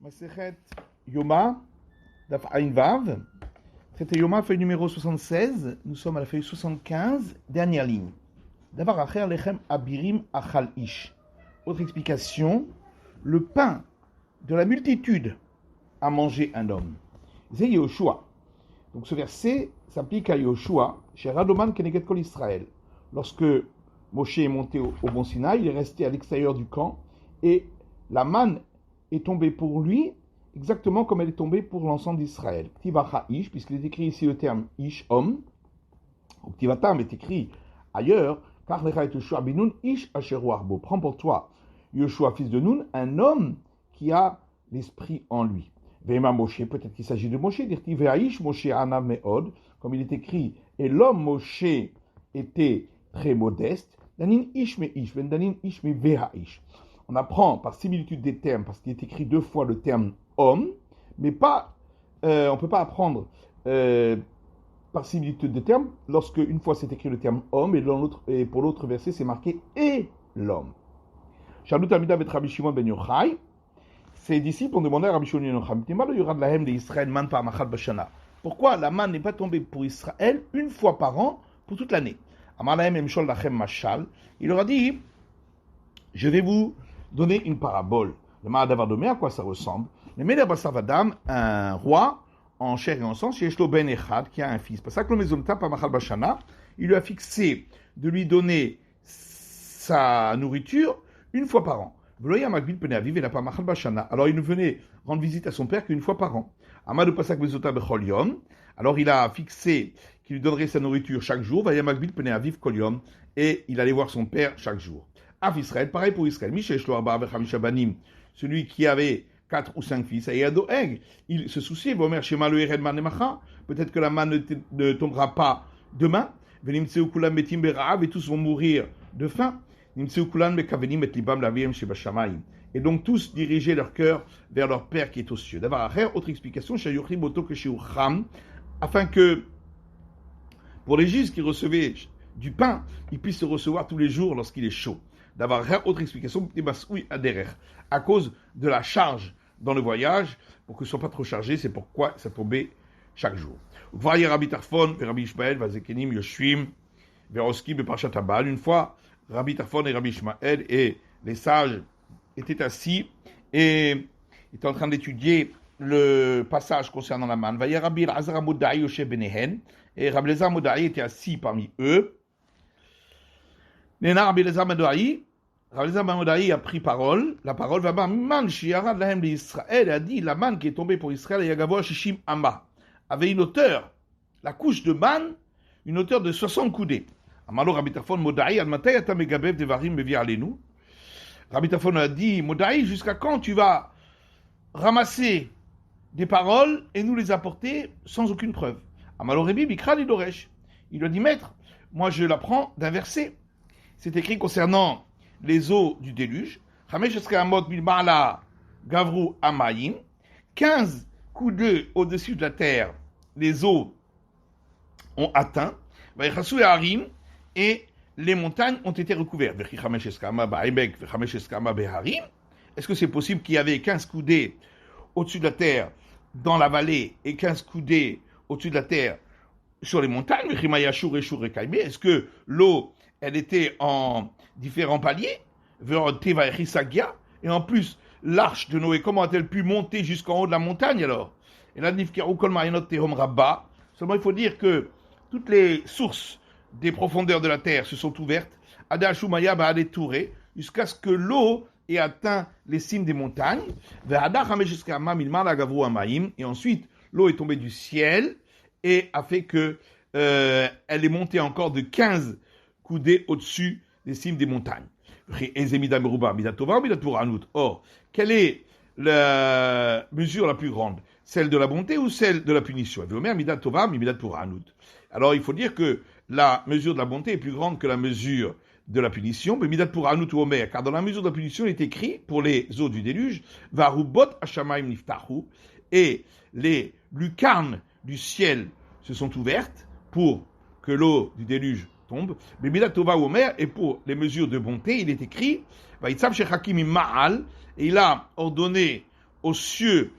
Masechet Yoma, Daf Ain Vav, traité Yoma, feuille numéro 76, nous sommes à la feuille 75, dernière ligne. Davar Acher Lechem Abirim Achal Ish. Autre explication, le pain de la multitude a mangé un homme. C'est Yoshua. Donc ce verset s'applique à Yoshua, chez Radoman Keneget Kol Israël. Lorsque Moshe est monté au Mont Sinaï, il est resté à l'extérieur du camp et la manne est tombée pour lui exactement comme elle est tombée pour l'ensemble d'Israël. Ktivacha Ish, puisqu'il est écrit ici le terme Ish, homme, ou Ktivatam est écrit ailleurs, car Lecha et Yoshua Binun Ish Asheru Arbo. Prends pour toi Yoshua, fils de Nun, un homme qui a l'esprit en lui. Ve'ema Moshe, peut-être qu'il s'agit de Moshe, dirti Ve'aish Moshe Anav Me'od, comme il est écrit, et l'homme Moshe était très modeste. Danin Ish Me Ish, Ben Danin Ish Me Ve'aish. On apprend par similitude des termes, parce qu'il est écrit deux fois le terme homme, mais pas, on ne peut pas apprendre par similitude des termes, lorsque une fois c'est écrit le terme homme, et pour l'autre verset c'est marqué et l'homme. Shalut Amida Bet Rabbi Shimon Ben Yochai, ses disciples ont demandé à Rabbi Shimon Ben Yochai, pourquoi la manne n'est pas tombée pour Israël une fois par an pour toute l'année? Il leur a dit, je vais vous donner une parabole. Le Mahadavardomé, à quoi ça ressemble? Le Meder Basavadam, un roi en chair et en sang, chez Eshlo Ben Echad, qui a un fils. Parce que le Mezonta Pamachal Bashana, il lui a fixé de lui donner sa nourriture une fois par an. Alors il ne venait rendre visite à son père qu'une fois par an. Amadou Pasak Mezota Bechol Yom. Alors il a fixé qu'il lui donnerait sa nourriture chaque jour. Et il allait voir son père chaque jour. Af Israël, pareil pour Israël. Celui qui avait 4 ou 5 fils, il se souciait, peut-être que la manne ne tombera pas demain, et tous vont mourir de faim. Et donc tous diriger leur cœur vers leur Père qui est aux cieux. Autre explication, afin que pour les juifs qui recevaient du pain, ils puissent se recevoir tous les jours lorsqu'il est chaud. Autre explication, à cause de la charge dans le voyage, pour que ce ne soit pas trop chargé, c'est pourquoi ça tombait chaque jour. Rabbi Tarfon, Rabbi Ishmael, Vazekenim, Yoshvim, Veroskim et Parchat Abal. Une fois, Rabbi Tarfon et Rabbi Ishmael et les sages étaient assis et étaient en train d'étudier le passage concernant la manne. Rabbi Elazar Modai Yoshev Benehen, et Rabbi Elazar Modai était assis parmi eux. Rabbi Elazar Modai a pris la parole, Israël a dit, la manne qui est tombée pour Israël, Yagavoa Shishim Amma, avait une hauteur, la couche de manne, une hauteur de 60 coudées. Amalo Rabbi Tarfon Modai, Almatay Ata Megabev Devarim Mevi Alenu. Rabbi Tarfon a dit, Modai, jusqu'à quand tu vas ramasser des paroles et nous les apporter sans aucune preuve? Amalo Rabbi Bikra Lidoresh. Il lui a dit, maître, moi je l'apprends d'un verset. C'est écrit concernant les eaux du déluge. 15 coudées au-dessus de la terre, les eaux ont atteint. Et les montagnes ont été recouvertes. Est-ce que c'est possible qu'il y avait 15 coudées au-dessus de la terre dans la vallée et 15 coudées au-dessus de la terre sur les montagnes? Est-ce que l'eau, elle était en différents paliers? Et en plus, l'arche de Noé, comment a-t-elle pu monter jusqu'en haut de la montagne alors? Et là, seulement il faut dire que toutes les sources des profondeurs de la terre se sont ouvertes, jusqu'à ce que l'eau ait atteint les cimes des montagnes. Et ensuite, l'eau est tombée du ciel et a fait que elle est montée encore de 15 coudées au-dessus des cimes des montagnes. Or, quelle est la mesure la plus grande? Celle de la bonté ou celle de la punition? Alors, il faut dire que la mesure de la bonté est plus grande que la mesure de la punition. Car dans la mesure de la punition, il est écrit, pour les eaux du déluge, et les lucarnes du ciel se sont ouvertes pour que l'eau du déluge tombe. Et pour les mesures de bonté, il est écrit, et il a ordonné aux cieux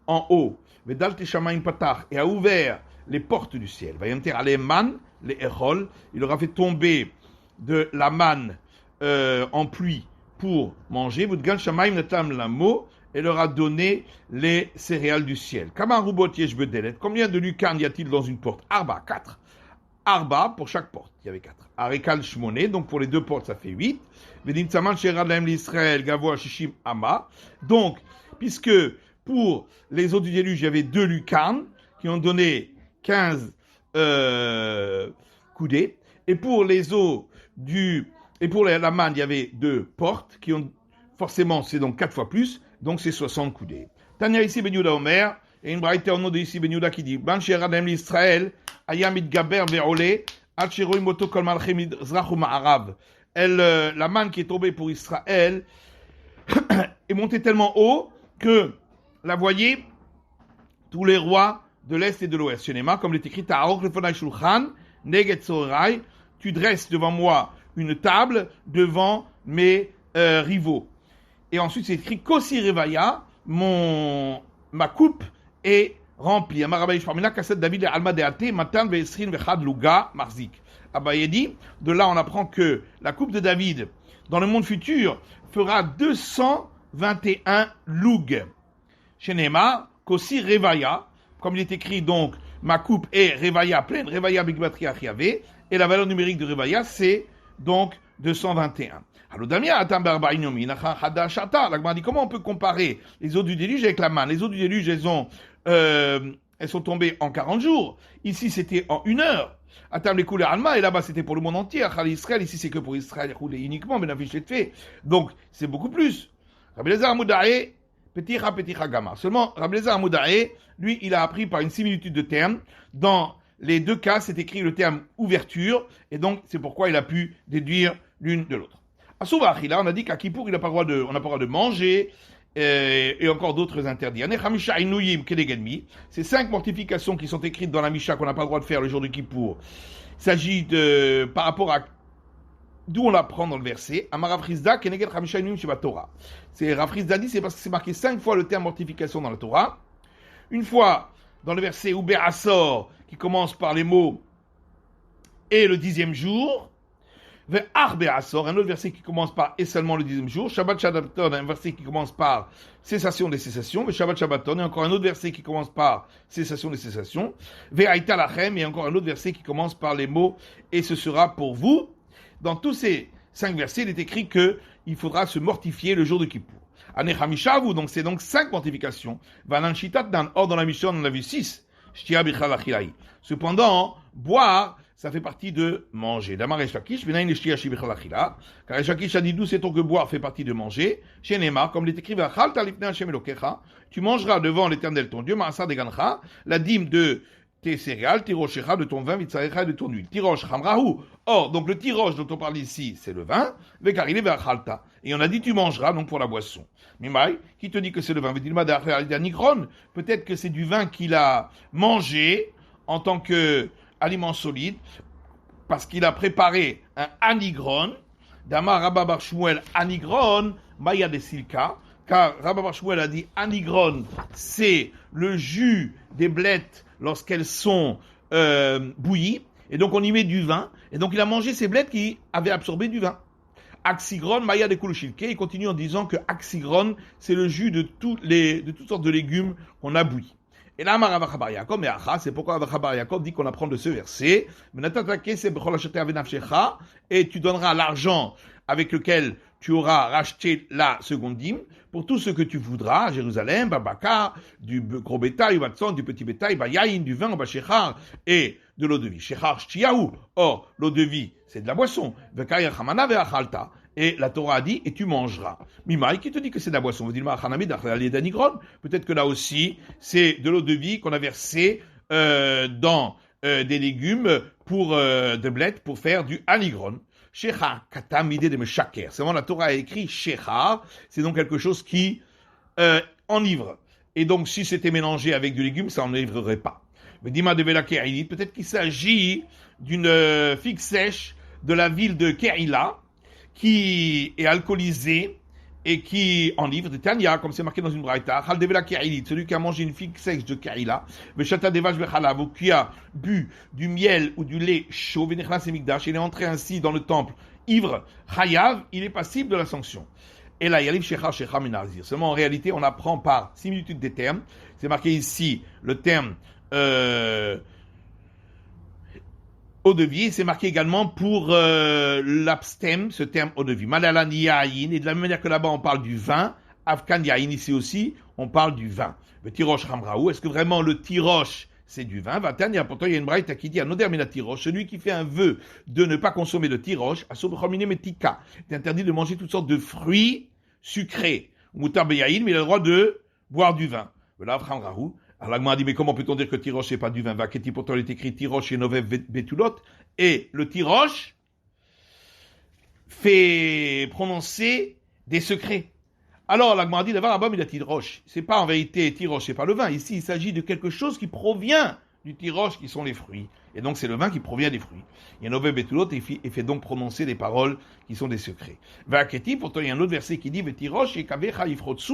en haut, Vedalti Shamaim Patach, et a ouvert les portes du ciel, Vayamter Alem Man, les Echol, il aura fait tomber de la manne en pluie pour manger, Vudgan Shamaim Natam Lamo, et leur a donné les céréales du ciel. Combien de lucarnes y a-t-il dans une porte? Arba, 4. Arba pour chaque porte, il y avait 4. Arekal Shmoné, donc pour les deux portes ça fait 8. Vedin Tsaman Sheradlaim l'Israël, Gavoa Shishim Ama. Donc, puisque pour les eaux du déluge, il y avait 2 lucarnes qui ont donné 15 coudées. Et pour les eaux et pour la manne, il y avait 2 portes qui ont, forcément, c'est donc 4 fois plus. Donc c'est 60 coudées. Tania ici Ben Yehuda Omer, et une braïta au nom de ici Ben Yehuda qui dit Ban Sheradem l'Israël, Ayam Gaber Ve'ole, Al Moto Kol Malchem Mizrach ou Ma'arav. La manne qui est tombée pour Israël est montée tellement haut que la voyaient tous les rois de l'Est et de l'Ouest. Shenema, comme il est écrit, Ta'arok lefonai shulchan, neget sorai, tu dresses devant moi une table devant mes rivaux. Et ensuite, c'est écrit Kosi Revaya, ma coupe est remplie. Amarabaï Shparmina, Kasset David, Alma Deate, Matan, Veesrin, Vechad, Luga, Marzik. Abaye dit, de là, on apprend que la coupe de David, dans le monde futur, fera 221 lug. Chez Neymar, Kosi Revaya, comme il est écrit donc, ma coupe est Revaya pleine, Revaya Bigbatri Achiave, et la valeur numérique de Revaya, c'est donc 221. La Gemara dit comment on peut comparer les eaux du déluge avec la manne. Les eaux du déluge, elles sont tombées en 40 jours. Ici, c'était en 1 heure. Atam les couleurs alma, et là-bas, c'était pour le monde entier. Israël, ici, c'est que pour Israël, uniquement, mais n'affiché de fait. Donc, c'est beaucoup plus. Rabbi Elazar Amoudae, Peticha Gama. Seulement, Rabbi Elazar Amoudae, lui, il a appris par une similitude de termes. Dans les 2 cas, c'est écrit le terme ouverture, et donc, c'est pourquoi il a pu déduire l'une de l'autre. À Souvachila, on a dit qu'à Kippour, on n'a pas le droit de manger, et encore d'autres interdits. Ces 5 mortifications qui sont écrites dans la Misha qu'on n'a pas le droit de faire le jour de Kippour. Il s'agit de, par rapport à d'où on l'apprend dans le verset. Amarafrizda, Keneged Chamisha Inuyim Sheba Torah. C'est Rafrizda dit, c'est parce que c'est marqué 5 fois le terme mortification dans la Torah. Une fois dans le verset Uber Asor, qui commence par les mots et le 10e jour. Ve'arbe Asor, un autre verset qui commence par et seulement le 10e jour. Shabbat Shabbaton, un verset qui commence par cessation des cessations. Shabbat Shabbaton, et encore un autre verset qui commence par cessation des cessations. Ve'aita lachem, et encore un autre verset qui commence par les mots et ce sera pour vous. Dans tous ces 5 versets, il est écrit que il faudra se mortifier le jour de Kippour. Anechamishavu, donc c'est donc 5 mortifications. Valanshitat dan, or dans la mission on en a vu 6. Shtia bichal achilai. Cependant, boire, ça fait partie de manger. Damar et Shakish, venain le shtia shibichal achila. Car Shakish a dit d'où c'est-on que boire fait partie de manger. Chez Neymar, comme il est écrit, vachal talifne Hashem elokecha. Tu mangeras devant l'Éternel ton Dieu, ma'asar de gancha, la dîme de tes céréales, tirochecha de ton vin, vitzarecha de ton huile. Tiroche chamrahu. Or, donc le tiroche dont on parle ici, c'est le vin, vekarile vachalta. Et on a dit tu mangeras, donc pour la boisson. Mimai, qui te dit que c'est le vin? Peut-être que c'est du vin qu'il a mangé en tant que aliment solide, parce qu'il a préparé un anigron, Damar Rabba Bar Shmuel anigron, Maya de Silka, car Rabba Bar Shmuel a dit anigron, c'est le jus des blettes lorsqu'elles sont bouillies, et donc on y met du vin, et donc il a mangé ces blettes qui avaient absorbé du vin. Axigron, Maya de Kulushilke, il continue en disant que Axigron, c'est le jus de toutes sortes de légumes qu'on a bouillis. Et là, Maravachabar Yaakov, mais Acha, c'est pourquoi Maravachabar Yaakov dit qu'on apprend de ce verset, et tu donneras l'argent avec lequel tu auras racheté la seconde dîme, pour tout ce que tu voudras, à Jérusalem, Babaka, du gros bétail, Watson, du petit bétail, Bayaïn, du vin, Bachechar, et de l'eau de vie. Shechar Shtiaou, or, l'eau de vie, c'est de la boisson. Vekaya Chamana Veachalta. Et la Torah a dit, et tu mangeras. Mimaï, qui te dit que c'est de la boisson? Peut-être que là aussi, c'est de l'eau de vie qu'on a versée dans des légumes pour de blettes pour faire du anigron. Shechar, katam, idée de me shaker. C'est vraiment la Torah a écrit shechar, c'est donc quelque chose qui enivre. Et donc, si c'était mélangé avec du légume, ça n'enivrerait pas. Mais Dima de Velaker, il dit peut-être qu'il s'agit d'une figue sèche de la ville de Keila, qui est alcoolisée et qui enivre, de Tania, comme c'est marqué dans une braïta, celui qui a mangé une figue sèche de Kaila, ou qui a bu du miel ou du lait chaud, il est entré ainsi dans le temple ivre, Chayav, il est passible de la sanction. Et là, Yaliv Shecha Shecha Minazir. Seulement, en réalité, on apprend par similitude des termes. C'est marqué ici le terme eau de vie, c'est marqué également pour l'abstème, ce terme eau de vie. Malalan Yahin, et de la même manière que là-bas on parle du vin, Afkan Yahin, ici aussi, on parle du vin. Le tirosh Ramraou, est-ce que vraiment le tirosh, c'est du vin? Pourtant il y a une braïta qui dit, Anodermina tirosh, celui qui fait un vœu de ne pas consommer de tirosh, Asobchomine Metika, c'est interdit de manger toutes sortes de fruits sucrés. Moutar Beyahin, mais il a le droit de boire du vin. Voilà, Ramraou. Alors l'agma a dit, mais comment peut-on dire que tirosh c'est pas du vin? Vaketi, pourtant il est écrit tirosh et novev betulot, et le tirosh fait prononcer des secrets. Alors l'agma a dit, d'abord Abba, il a tirosh. C'est pas en vérité tirosh, c'est pas le vin. Ici il s'agit de quelque chose qui provient du tirosh, qui sont les fruits. Et donc c'est le vin qui provient des fruits. Il y a novev betulot et fait donc prononcer des paroles qui sont des secrets. Vaketi, pourtant il y a un autre verset qui dit, tirosh et kavecha ifrotsu,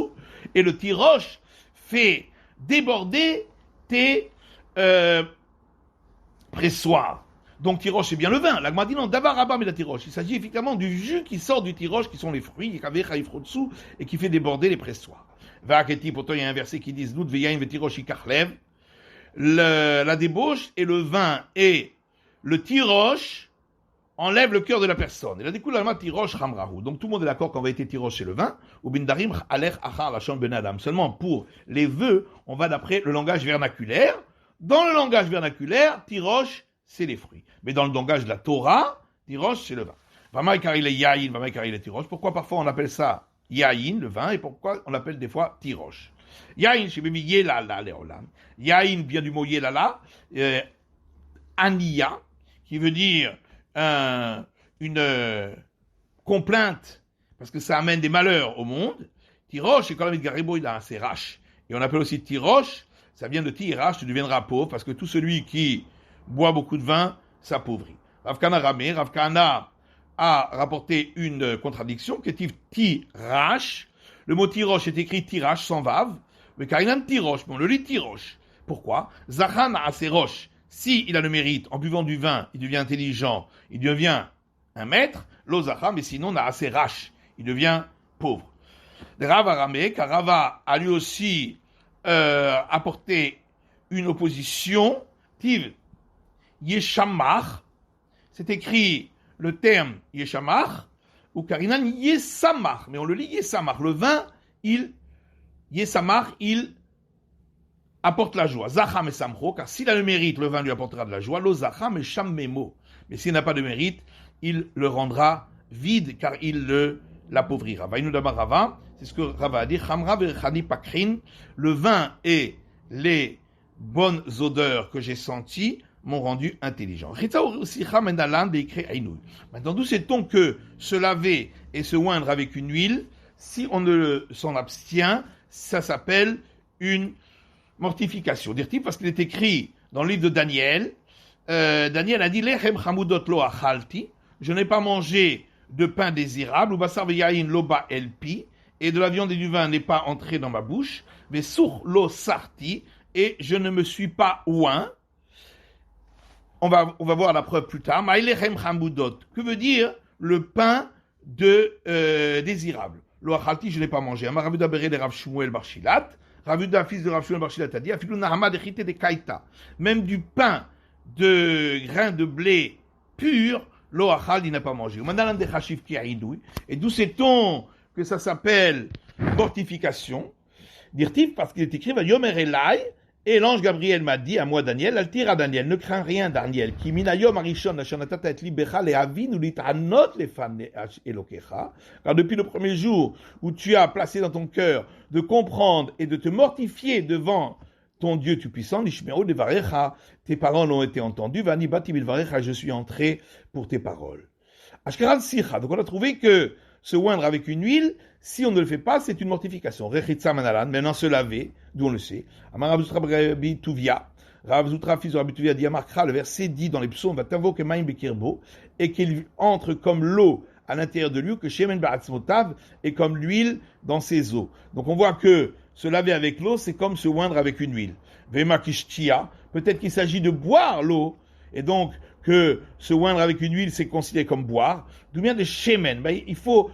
et le tirosh fait déborder tes pressoirs. Donc tirosh c'est bien le vin. L'agma dit non, davar abba mais la tirosh. Il s'agit effectivement du jus qui sort du tirosh, qui sont les fruits, et qui fait déborder les pressoirs. Va'aketi, pourtant il y a un verset qui dit Znout veyayin vetirosh ikachlev. La débauche et le vin et le tirosh enlève le cœur de la personne. Et là, du coup, l'alma tirosh ramrahu. Donc, tout le monde est d'accord qu'en vérité, tirosh, c'est le vin. Ou bindarim aler achar lachon ben adam. Seulement, pour les vœux, on va d'après le langage vernaculaire. Dans le langage vernaculaire, tirosh, c'est les fruits. Mais dans le langage de la Torah, tirosh, c'est le vin. Vamaï car il est yaïn, vamaï car il est tirosh. Pourquoi parfois on appelle ça yaïn, le vin, et pourquoi on l'appelle des fois tirosh? Yaïn, c'est bémi yelala, leolam. Yaïn vient du mot yelala, aniya, qui veut dire une complainte, parce que ça amène des malheurs au monde. Tirosh, et quand même Garibo, il a un rache. Et on appelle aussi tirosh, ça vient de tirash, tu deviendras pauvre, parce que tout celui qui boit beaucoup de vin s'appauvrit. Rav Kana Ramé, Rav Kana a rapporté une contradiction, qui est tirash. Le mot tirosh est écrit tirash sans vav, mais car il a un tirosh, mais on le lit tirosh. Pourquoi? Zachan a ses roches. Si il a le mérite, en buvant du vin, il devient intelligent, il devient un maître, l'ozacha, mais sinon, on a assez rache, il devient pauvre. Rava Ramé, car Rava a lui aussi apporté une opposition, tiv yeshamach, c'est écrit le terme yeshamach, ou karinan yesamach, mais on le lit yesamach, le vin, yesamach, il apporte la joie. Zacham et Samcho, car s'il a le mérite, le vin lui apportera de la joie. Lo Zacham et Sham Memo. Mais s'il n'a pas de mérite, il le rendra vide, car il l'appauvrira. Vaïnou d'Amar Rava, c'est ce que Rava a dit. Chamra verchani pakrin, le vin et les bonnes odeurs que j'ai senties m'ont rendu intelligent. Maintenant, d'où sait-on que se laver et se oindre avec une huile, si on ne s'en abstient, ça s'appelle une mortification. Dire-t-il parce qu'il est écrit dans le livre de Daniel, Daniel a dit Lechem chamudot lo achalti, je n'ai pas mangé de pain désirable, ou basar veyayin lo ba elpi, et de la viande et du vin n'est pas entré dans ma bouche, mais sur lo sarti, et je ne me suis pas oint. On va voir la preuve plus tard. Maïlechem chamudot, que veut dire le pain désirable? Lo achalti, je n'ai pas mangé. Amaravuda bere de Rav Shmuel bar Shilat. Ravuda, fils de Rav Shmuel bar Shilat, a dit Afilou nahama dechite de kaita, même du pain de grains de blé pur, lo achal, il n'a pas mangé. Et d'où sait-on que ça s'appelle mortification? Dire-t-il parce qu'il est écrit Yomer Elai, et l'ange Gabriel m'a dit à moi Daniel, Altira Daniel, ne crains rien Daniel, qui minayom arishon nashanatata et libecha le avin ou litanot les femmes elokecha, car depuis le premier jour où tu as placé dans ton cœur de comprendre et de te mortifier devant ton Dieu tout-puissant, l'ishmero de varecha, tes paroles ont été entendues, vani bati varecha, je suis entré pour tes paroles. Ashkeran sicha, donc on a trouvé que se oindre avec une huile, si on ne le fait pas, c'est une mortification. Rechitza manalan, maintenant se laver, d'où on le sait. Amar Rav Zutra Rabbi Tuvia, Rav Zutra fils de Rabbi Tuvia dit Amarkra, le verset dit dans les psaumes, va tavo kemaim bekirbo, et qu'il entre comme l'eau à l'intérieur de lui, ou que shemen ba'atzmotav est comme l'huile dans ses os. Donc on voit que se laver avec l'eau, c'est comme se oindre avec une huile. Vema kishtia, peut-être qu'il s'agit de boire l'eau, et donc que se oindre avec une huile, c'est considéré comme boire. D'où vient de shemen? Ben, il faut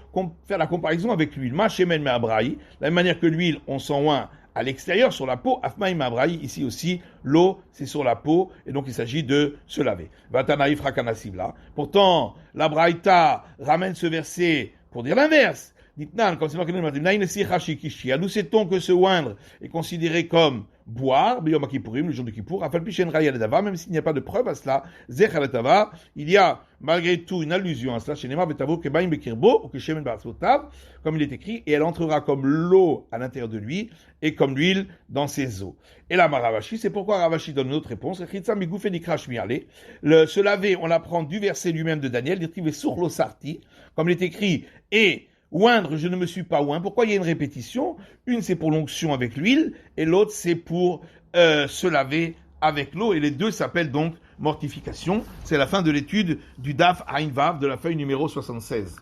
faire la comparaison avec l'huile. Ma shemen me abrahi, de la même manière que l'huile, on s'en oint à l'extérieur, sur la peau. Afma me abrahi, ici aussi, l'eau, c'est sur la peau, et donc il s'agit de se laver. Vatanaïf rakanasivla. Pourtant, la braïta ramène ce verset pour dire l'inverse. Ditnan, comme c'est marqué dans le matin, nous sait-on que se oindre est considéré comme boire, Biyom Kippourim, le jour de Kippour, même s'il n'y a pas de preuve à cela, il y a malgré tout une allusion à cela, comme il est écrit, et elle entrera comme l'eau à l'intérieur de lui, et comme l'huile dans ses os. Et là, Ravashi, c'est pourquoi Ravashi donne une autre réponse. Se laver, on l'apprend du verset lui-même de Daniel, comme il est écrit, et oindre, je ne me suis pas oint. Pourquoi il y a une répétition? Une, c'est pour l'onction avec l'huile, et l'autre, c'est pour se laver avec l'eau, et les deux s'appellent donc mortification. C'est la fin de l'étude du Daf Ain Vav de la feuille numéro 76.